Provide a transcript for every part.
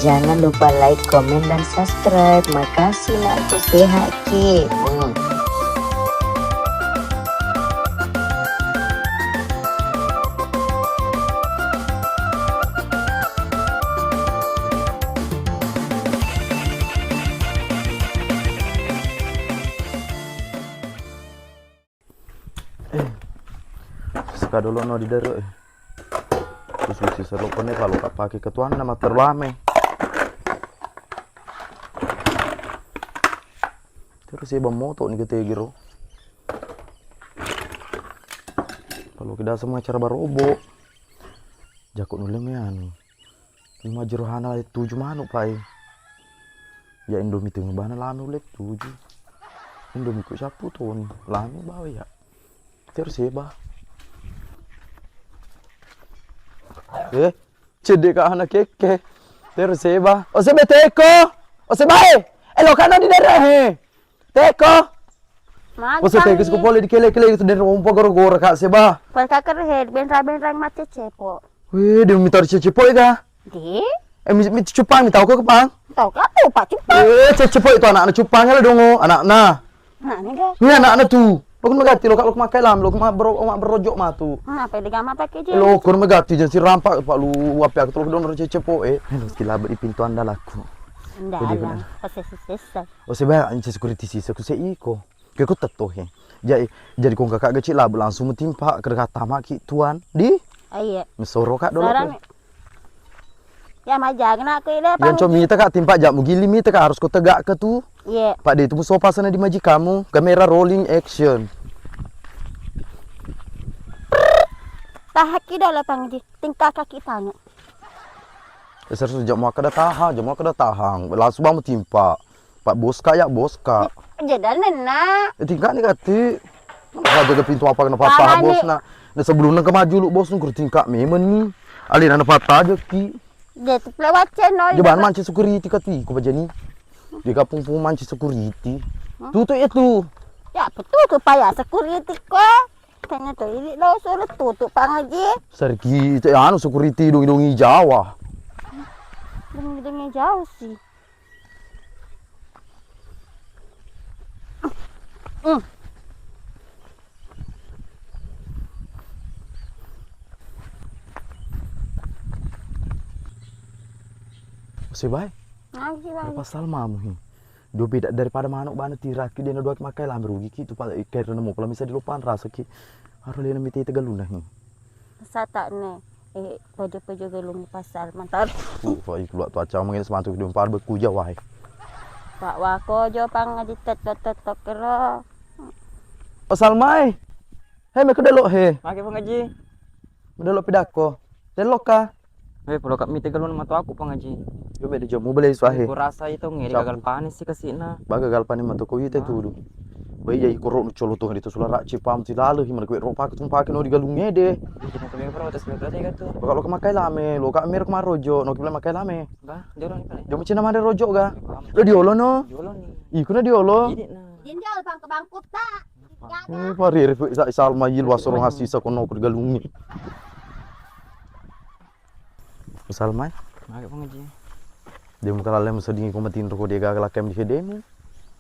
Jangan lupa like, komen, dan subscribe. Makasih nak aku sehat Ki. Suka dulu no di daerah. Terus bisa selokannya kalau tak pakai ketuan nama terlame. Terus iba moto nih kita giro. Kalau kita semua cara barobo. Jakut nulemean. 5 jerohana 7 manuk pai. Ya Indomie tengah bana lame ulek 7. Indomie ku sapu tuh lame bawa ya. Terus iba. Cede ka anak keke. Terus seba. O sebe teko. O sebae. Elo kana di daerah he. Teko. O se teko ko pole di kele-kele itu dari rompo goro-goro kak seba. Pas kakak rehet bentra-bentra mati cepo. Wih, dia minta cepo ika. Di? Mi cupang mi tahu ko kepang. Tahu ka tuh Pak Cupang. Cepo itu anak-anak cupang lah dongo, anak-anak. Nah, ini guys. Ini anak-anak tuh. Lo kan megati lo kalau makai lam, lo berojok mah tuh. Apa digama pakai je? Lo kur megati jadi rampak pak lu apa aku tuh donor cepo Lo skila di pintu anda laku. Ndak lah, sesa. O seba anche security sisa ku seiko. Ke ku tetto he. Jadi kong kakak kecil lah langsung metimpa ke kata maki tuan di. Iya. Mesoro kak dulu. Ya majang nak ke ile Yang comi kak timpa jak mugili mi kak harus ku tegak ke tuh. Iya. Pak de itu sofa sana di maji kamu, kamera rolling action. Tahaki dah lah pang di. Tingkah kaki tanya. Dasar sejak mau kada tahan, langsung bangun timpa. Pak boska ya boska. Jadi nena. Tingkat nih kati. Apa jaga pintu apa kena patah bos nak. Nah sebelum ke maju lu bos nunggu tingkat memen nih. Alin anak patah aja ki. Dia tu lewat channel. Jaban manci security kati ku baca ni. Di kampung pun manci security. Tutup itu. Ya betul tu payah security ko. Tanya tu ini lo suruh tutup pang aja. Sergi itu anu security dongi Jawa. Dengar jauh sih. Sebai. Pasal mamu. Dua beda daripada manuk bana tirak ki dia dua makai lah merugi ki tu pada ikai nemu kalau misalnya dilupakan rasa ki harus lihat miti tegaluna hi. Sata ne. Pojo-pojo gelung pasal mantar. Fai keluar tu acau mengin semantu di empar beku jawai. Pak wako jo pang ngaji tet kero. Pasal mai. Hei me kedelo he. Maki pengaji. Medelo pidako. Delok ka. Perlu kami tegalun matu aku pengaji. Yo beda jamu beli suahe. Aku rasa itu ngiri gagal panis sih kesina. Baga gal panis matu ko ite tudu. Bai yai korok nu colo tuh itu sulara cipam ti lalu himan ko ro pak tumpa ke no digalungnya deh. Kita tuh memang protes berarti gitu. Kalau kemakai lame, lo kak mir kemar rojo, no kibla makai lame. Bah, dia orang ni. Jamu cina mana rojo ga? Lo diolo no? Diolo ni. Ikuna diolo. Jinjal pang ke bangkut tak. Pari Salma yil wasoro hasisa kono ko digalungi. Salma. Maki pengaji. Dia muka lalem sedingin komatin roko dia gagal kem di hedemu.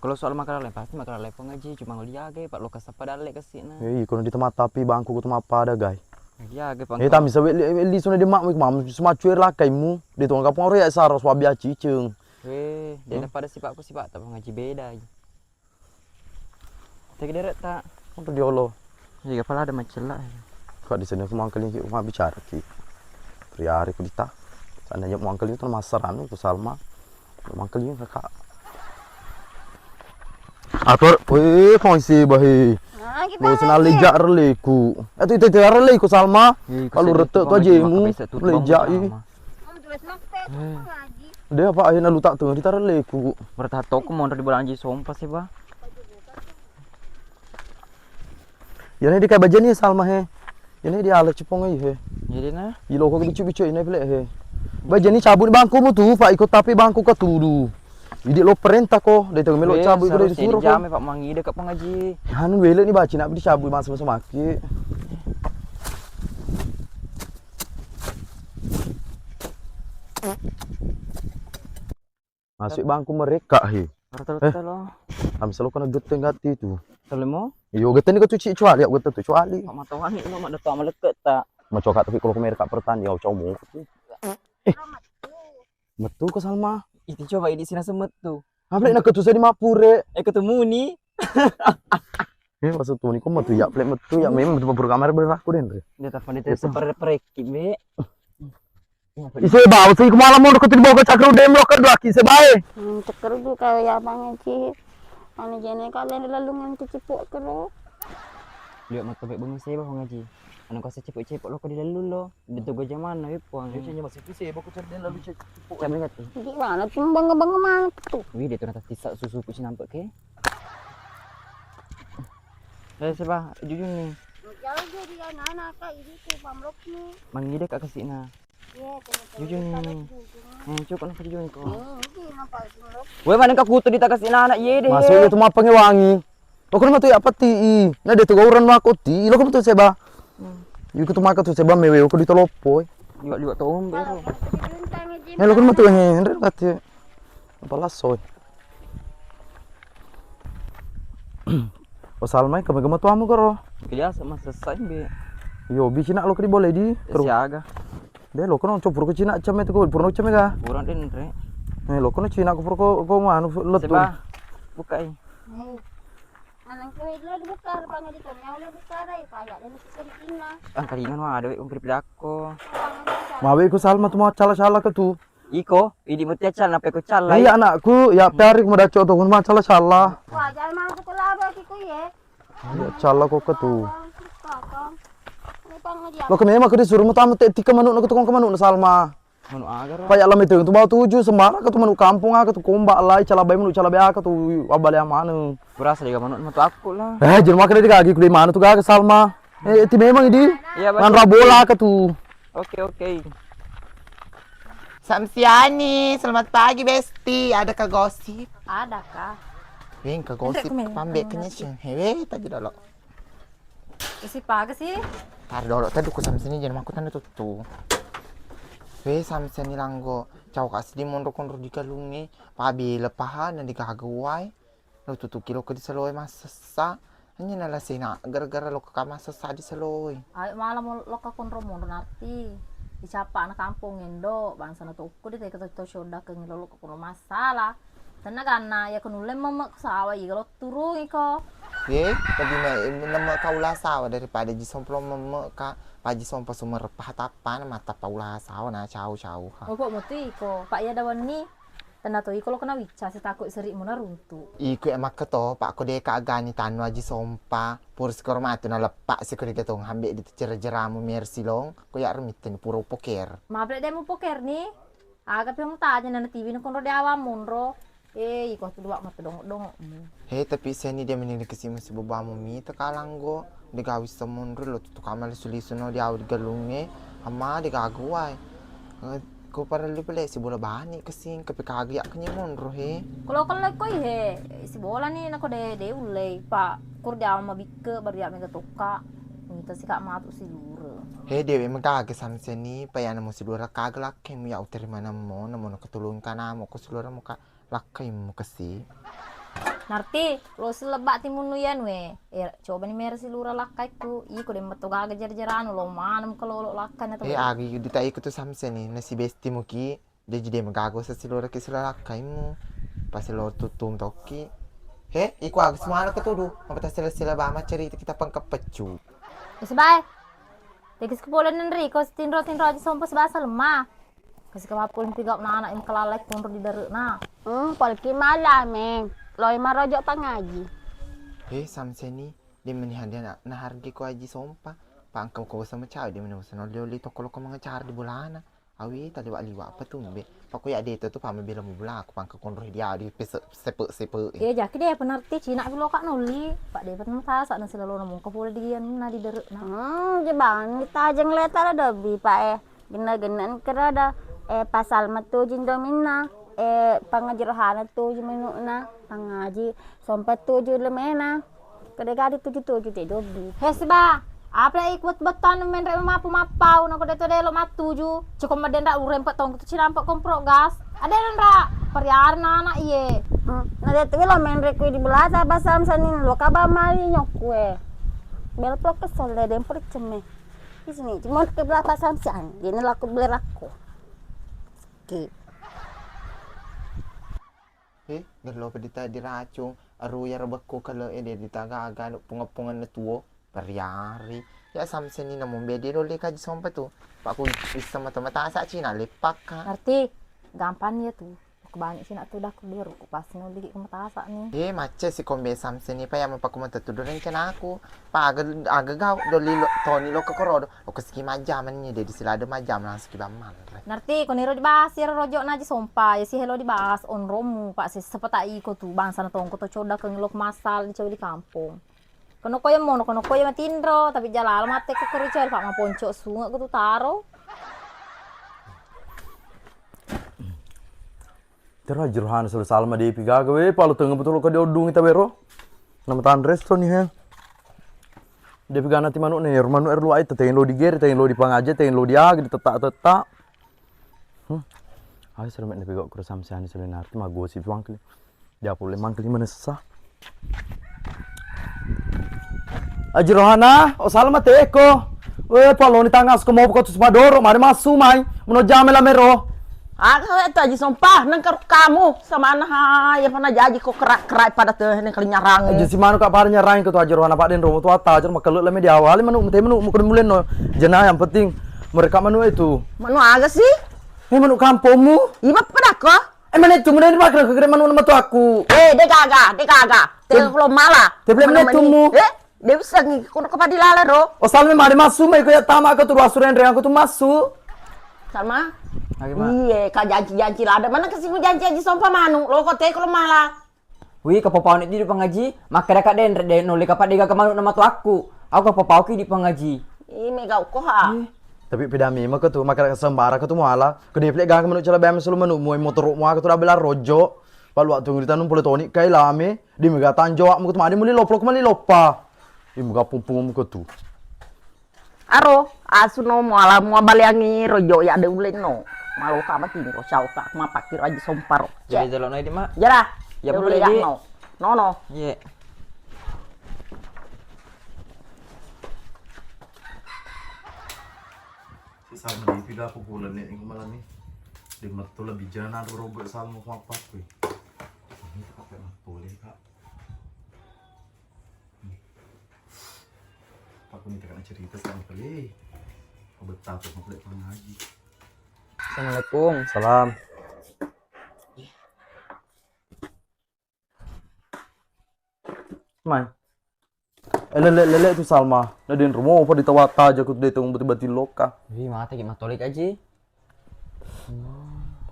Kalau soal makanan lain pasti makanan lain pengaji cuma ngeliage pak lo kasapa dalek kesina. Kono di tempat tapi bangku ku tempat pada gai. Ya ge pang. Tapi bisa li sona di mak mam semua cuir lah kaimu. Di tuang kapung ro ya saros wabia cicing. Dia pada sipakku sipak tak pengaji beda. Tadi deret tak. Untuk diolo. Jika pala ada macam lah. Kau di sini aku mangkali ki mau bicara ki. Priari ku dita. Sana ya mangkali itu masaran itu Salma. Mangkali kakak. Atur, fungsi bahi. Lo senal lejak releku. Itu releku Salma. Kalau retek tu aja mu lejak i. Dia apa akhirnya lu tak tengah kita releku. Bertato aku mau di bulan anji sompa sih bah. Ya ni dia kayak bajan ni Salma he. Ini dia alat cepong he. Jadi nah. Ilo kau bicu-bicu ini pelak he. Bajan ni cabut bangku mu tu, pak ikut tapi bangku ke tudu. Jadi lo perintah kok, dari tengah melok cabut itu disuruh kok. Jam pak mangi dekat pengaji. Hanu wele ni baca nak dicabut masa-masa maki. Masuk bangku mereka he. Rata-rata lo. Kami selalu kena geteng gati tu. Kalau mau, Yo geteng ni kau cuci cuali, aku geteng tu cuali. mak matawan ni lo mak datang meleket tak. Mau cokat tapi kalau mereka pertani ya cau mu. Betul ke Salma? Itu coba ini sini semet tuh. Apa nak ketu saya di Mapure? Ketemu nih. Maksud tu ni kau matu ya, plek matu ya memang betul kamera beraku den. Dia telepon dia seperti be. Ise bawa sih kemalam mau deketin bawa ke cakru dem lo kedua kise bae. Ceker du kaya bang Ci. Anu jene kalian lalungan cicipuk kero. Lihat mata baik bangun saya bang ngaji. Anu kasih cepuk-cepuk lo kau di lalu lo. Dia tu gajah mana puang. Dia cuma masih kise bawa ke cakru dem lalu cepuk. Siapa ingat tu? Gimana tuh bangga-bangga mana tuh? Wih dia tu nanti tisak susu kucing nampak ke? Siapa? Jujur nih. Jauh jadi anak-anak kak ini tuh pamrok nih. Manggil dia kat kasih na. Jujur nih. Cukup nak jujur kau. Weh mana kau kutu di tak kasih anak ye deh. Masuk itu mah pengewangi. Lo kan matu ya pati. Nah dia tu gauran aku ti. Lo kan matu seba. Yuk tu makan tu seba mewe aku ditolopo. Lihat tu om baru. Lo kan matu Henry kata. Apa lasoy. O Salma kami kematu amu karo. Biasa masa selesai be. Yo bikin nak lo kri boleh di. Siaga. Dia lo kan coba ko cina cam itu ko purno cam ga. Kurang din re. Lo kan cina ko ko manu letu. Seba. Bukai. Anak kue dulu dibuka, rupanya di konyol udah buka deh, kayak dan sekalinya. Karingan mah ada umpir pedako. Mawe ko Salma tu mau cala-cala ke tu. Iko, ini mesti cal nape ko cal Iya anakku, ya tarik mo dacho to ma cala-cala. Wah, jangan malah sekolah apa kiku ya. Ya cala ko ke tu. Kakak. Ini pengajian. Lo kemana aku disuruh mu tamu tika manuk na tukang manuk na Salma. Manu agar. Payak lam itu tu bawa tuju semara ke tu manuk kampung aku tu kombak lai cala bay manuk cala bay aku tu abal yang mana. Kurasa juga manu matu aku lah. Jangan makan dia kaki ku di mana tu ke Salma. Itu memang ini. Iya Man rabola ke tu. Oke. Samsiani, selamat pagi Besti. Adakah gosip? Ada kah? Wing ke gosip pambek kenya sih. Hewe tadi dolo. Isi pagi sih. Tar dolo tadi ku Samsiani jangan maku tanda tutu. We Samsiani langgo. Cau kasih di mondok-mondok di kalungi. Pabi lepahan dan digagawai. Lo tutu kilo ke di seloi masasa. Hanya nala sina gara-gara lo ke masasa di seloi. Ayo malam lo ka konro mo nanti. Dicapa anak kampung endo bangsa na tuku di teka to shoda ke ngilo ko kuno masalah. Tenaga na ya kunule mama sawa i lo turun iko. Ye, lebih nama kaulah sawa daripada jisomplo mama ka paji sompo sumber pahatapan mata paulah sawa na cau-cau. Opo mo tu iko. Pak ya dawan ni tanda to iko lo kena wica si takut seri mo na runtu. Iku emak keto pak ko deka agani tanu aji sompa pur skor matu na lepak si kuri ketong hambek di jeramu mersi long ko ya remiten puro poker. Mabre demo poker ni. Aga pe mo ta na TV no konro de awam monro. Iko tu dua mata dong. He tapi seni dia menini kesimu si bobamu mi tekalang go digawis semundur lo tutu kamal sulisuno di awal galunge ama digagawai. Ko para lipele si bola bani kesing ke PKG ya kenya monro he. Kalau ko he si bola ni nako de ulei pak kur de awam mabike baru ya mega toka. Minta si kak matu si lure. He dewe magage samseni payana mo si lura kaglak kem ya uteri mana mo namo nakatulong ka na mo ko si lura mo ka lakay mo kasi. Narti, lo selebak timun nuyan we. Coba ni mersi lura lakai ku. Iko de matoga jar-jaranu lo manam kalau lo lakai na to. Agi di tayo ko to samseni na si besti mo ki de jide magago sa si lura ki sila lakay mo. Pas si lura tutung toki. He, iko agi semana ka tudu. Mapata sila ba cerita kita pangkapecu. Isbay. Tegis kepolan nri ko tinro aja sompas bahasa lemah. Kasi kapapulin pigap na anak yung kalalay kunro di daro na. Palki malam Loy marojok pangaji. He, samseni di manihan dia na hargi ko aji sompa. Pangkam ko sama caw di mana usan oli tokolo ko mga car di bulana. Awi tadi wak liwa apa tuh be. Paku ya dito tu pama bila mo bula aku pangka konro dia di sepe. Iya jaki deh penarti Cina bilo kak nuli. Pak deh pernah tasa dan selalu namung kapula di na di daro na. Jebang kita jeng letar ada bi pak gena-genan kerada pasal metu jindomina pangajirohana tujuh minutna pangaji sampai tujuh lemena kedekati tujuh te dobi. Hei seba, Apa ikut beton men rek mapu-mapau nako deto delo matu ju. Cukup meden rak urem petong tu cirampak kompro gas. Ada rak periarna anak iye. Nah dia tuh lo main rekui di belata basam sanin lo kaba mali nyokue. Bel pro kesel deh dem perik ceme. Di sini cuma ke belata samsian. Gini laku beli aku. Oke. Gerlo pedita diracung aru ya rebekku kalau ede ditaga-aga pungapungan na tuwo periari ya samsen ni namun bedi dole kaji sompa tu pak ku bisa mata-mata asa Cina lepak ka Ngerti? Gampang ya tuh. Kebanyak sih nak tuh dah kuliru ku pas nuli ke mata asa nih. mace si kombe samsen ni pa ya mapaku mata tu doren cana aku pa aga gau doli lo toni lo ke korodo lo ke siki majam ni de silada majam lang siki bamal Ngerti? Koniro dibahas ya rojo naji sompa ya si hello dibahas on romu pak si sepeta iko tuh bangsa na tongko to coda ke ngilok masal di di kampung. Kono koyo mono kono koyo matindro tapi jalan mate ke kerucar pak ma ponco sunga ku tuh taro. Tera jerohan sudah salma di pigaga we palu tengah betul ko diodung kita bero. Nama tan resto nih he. Dia pigana ti manu nih, manu erlu ai teteng lo digeri, teteng lo dipangaje, teteng lo diag, ditetak-tetak. Ai sering mek pigak kur samsian selen arti mah gosip wangkli. Dia pule mangkli mana sesah. Ajirohana, o salma teko. We palu ni tangas ko mau ko tu spadoro, mari masu mai, meno jamela mero. Ah, itu aja sumpah, nengker kamu sama anak ya pernah jadi kok kerak-kerak pada tuh ini kali nyarang. Aja si manu kak par nyarang ke tu aja rohana pak den romo tu ata aja makelut leme di awal manu mukun mulen no jenah yang penting mereka manu itu. Manu agak sih? Manu kampungmu? Ima pada kok? Mana itu mana dimakan ke manu nama tu aku. Dia kagak. Dia kalau malah. Dia mana tumu? Dia bisa ngikut kepada lala ro. O salme mari masuk mai ko ya tama ke tu rasuren re aku tu masuk. Sama? Iya, kak janji-janji lah. Ada mana kesini janji aja sompa manu. Lo kok teh kalau malah. Wih, kapapau ni di pengaji, maka dekat den noleh kapak dia kemana nama tu aku. Aku kapapau ki di pengaji. Ih, mega uko ha. Tapi pedami maka tu maka sembara ke tu muala. Ke dia plek gang manu cala bam selu manu muai motor mu aku tu dah belar rojo. Palu waktu ngiritan pule toni kai lame. Di mega tanjo aku tu mari muli loplok mali lopa. Di mega pumpung mu ke tu. Aro, asu no muala mua baliangi rojo ya ada ulen no. Malu kama tingko syau kak ma pakir aja somparo. Jadi jalan naik di mak. Jara. Ya boleh di. No. No. Iya. Sama di piga aku bulan ni malam ni. Di matu lebih jalan robot sama apa aku. Ini pakai boleh kak. Aku ni tak nak cerita sama kali. Kau betah tu mau balik pengaji. Assalamualaikum. Salam. Mai. Lele tu Salma. Nadin rumah apa ditawata aja aku dia tunggu beti loka. Wih, mata ki matolik aja.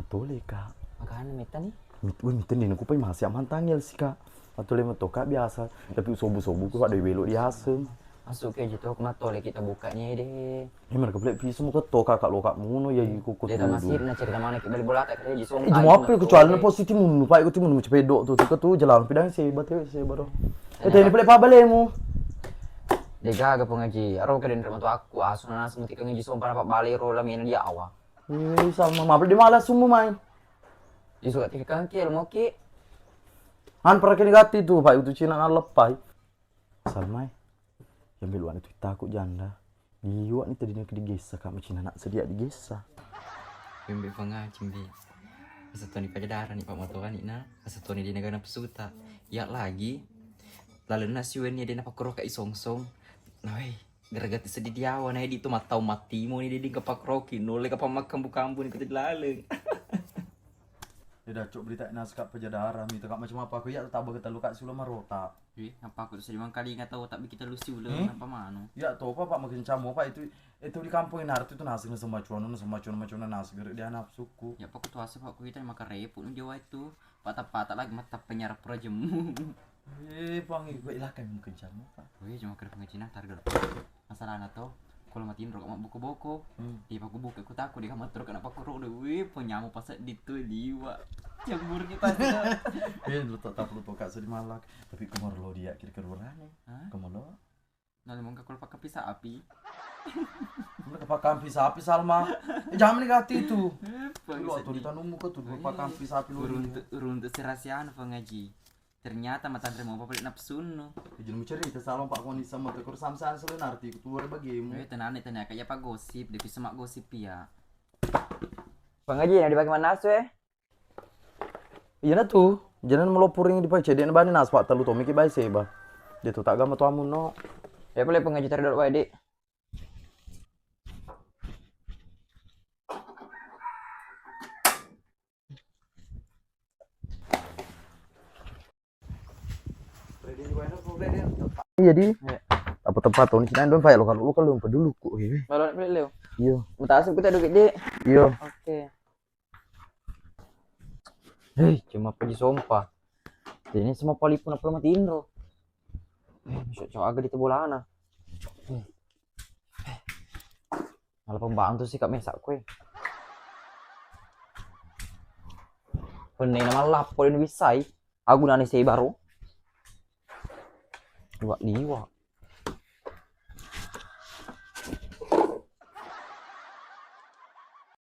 Betul kak. Makanan mita nih. Miten din aku pai masih aman tangil sih kak. Betul matoka biasa. Tapi sobu-sobu ku ada belok di asem. Masuk ke gitu aku matolik kita bukanya deh. Ini mereka beli pisau muka to kakak lo kak muno ya ikut Dia tak masih na cerita mana kita balik bola tak kerja jisong. Cuma apa kecuali na positif munu pak ikut munu cepedok tu jalan pidang sih batu sih baru. Itu ini beli apa balemu? Dia gaga pengaji. Aro ke den rumah tu aku asuna semut ikan jisong para pak balik rola min dia awal. Sama mabel di malas semua main. Jisong tiga kangkil mau ki. Han para kini gati tu pak itu Cina na lepai. Salmai. Yang beluan itu takut janda. Iya ni tadi nak digesa kak macam nak sedia digesa. Pembe pengaji bi. Asatoni pajadaran ni pak motoran ni na. Asatoni di negara pesuta. Ya lagi. Lalu nasiwen ni dia nak pakro ka isongsong. Noi, gara-gara sedih dia awan di tu matau matimu ni dia kapak roki noleh ka pamakam kambu ni kita laleng. Dia dah cok berita naskah pajadaran minta kak macam apa aku ya tak begitu luka sulam marota. Apa aku sedih kali nggak tahu tapi kita lusi ulang apa mano. Ya tahu pak makin camu pak itu di kampung ini itu nasi sama cuan nasi dia nafsuku. Ya pak tu asap aku kita makan repot ni jawa itu patah-patah lagi mata penyarap rajemu. Panggil gue ilah kan mungkin camu pak. Cuma kena pengecina target. Masalah nato kalau matiin rok mak buku-buku. Di pak buku aku takut dia kamar terus kenapa aku rok deh. Penyamu pas di tu liwa. Jambur kita. Lu tak perlu kak sedih malak tapi kemar lo dia kira-kira berani. Kemar lo. Nah, mau kakul pakai pisah api. Mereka pakai sapi Salma. Jangan menikati itu. Lu Bisa atau di tanummu ke tuh pakai sapi lu. urun untuk serasian pengaji. Ternyata mata Andre mau apa nafsu no. Jangan cerita Salma Pak Koni sama tekor samsan selenar ti keluar bagimu. Tenan kayak apa gosip, devi semak gosip ya. Pengaji yang dibagi mana asu Iya na tuh. Jangan melopuring di pace dia bani nas Pak telu to miki bae seba. Dia tuh tak gama tuh amun no. Ya boleh pengaji terdor wae dik. Iya di. Apa tempat tuh ni dong Pak lo kalau pedulu kok hewe. Balon beli leo. Iya. Minta asu kita dukit dik. Iya. Oke. Hei, cuma pergi sompah. Ini semua pali pun apa mati Indro. Masuk cowok agak di tebolana. Malah pembantu sih kak mesak kue. Bener nama lapor ini bisa. Aku nani saya baru. Dua liwa.